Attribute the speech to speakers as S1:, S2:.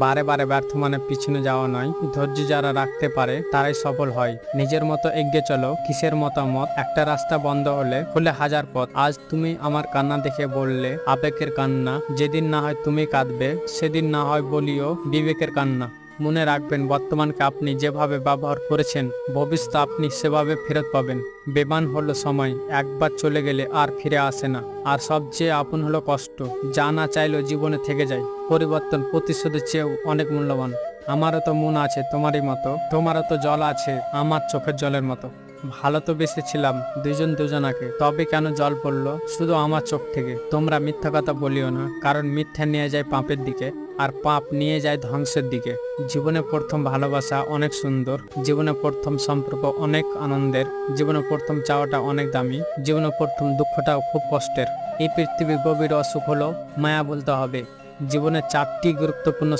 S1: বারে বারে ব্যর্থ মানে পিছনে যাওয়া নয়, ধৈর্য যারা রাখতে পারে তারাই সফল হয়। নিজের মতো এগিয়ে চলো, কিসের মতামত, একটা রাস্তা বন্ধ হলে খুলে হাজার পথ। আজ তুমি আমার কান্না দেখে বললে আবেগের কান্না, যেদিন না হয় তুমি কাঁদবে সেদিন না হয় বলিও বিবেকের কান্না। মনে রাখবেন, বর্তমানকে আপনি যেভাবে ব্যবহার করেছেন ভবিষ্যৎ আপনি সেভাবে ফেরত পাবেন। বেমান হলো সময়, একবার চলে গেলে আর ফিরে আসে না। আর সবচেয়ে আপন হলো কষ্ট, যা না চাইলেও জীবনে থেকে যায়। পরিবর্তন প্রতিশোধের চেয়েও অনেক মূল্যবান। আমারও তো মন আছে তোমারই মতো, তোমারও তো জল আছে আমার চোখের জলের মতো। ভালো তো বেসেছিলাম দুজন দুজনাকে, তবে কেন জল পড়লো শুধু আমার চোখ থেকে? তোমরা মিথ্যা কথা বলিও না, কারণ মিথ্যা নিয়ে যায় পাপের দিকে, আর পাপ নিয়ে যায় ধ্বংসের দিকে। জীবনে প্রথম ভালোবাসা অনেক সুন্দর, জীবনে প্রথম সম্পর্ক অনেক আনন্দের, জীবনে প্রথম চাওয়াটা অনেক দামি, জীবনে প্রথম দুঃখটাও খুব কষ্টের। এই পৃথিবীর গভীর অসুখ হলো মায়া বলতে হবে। জীবনের 4টি গুরুত্বপূর্ণ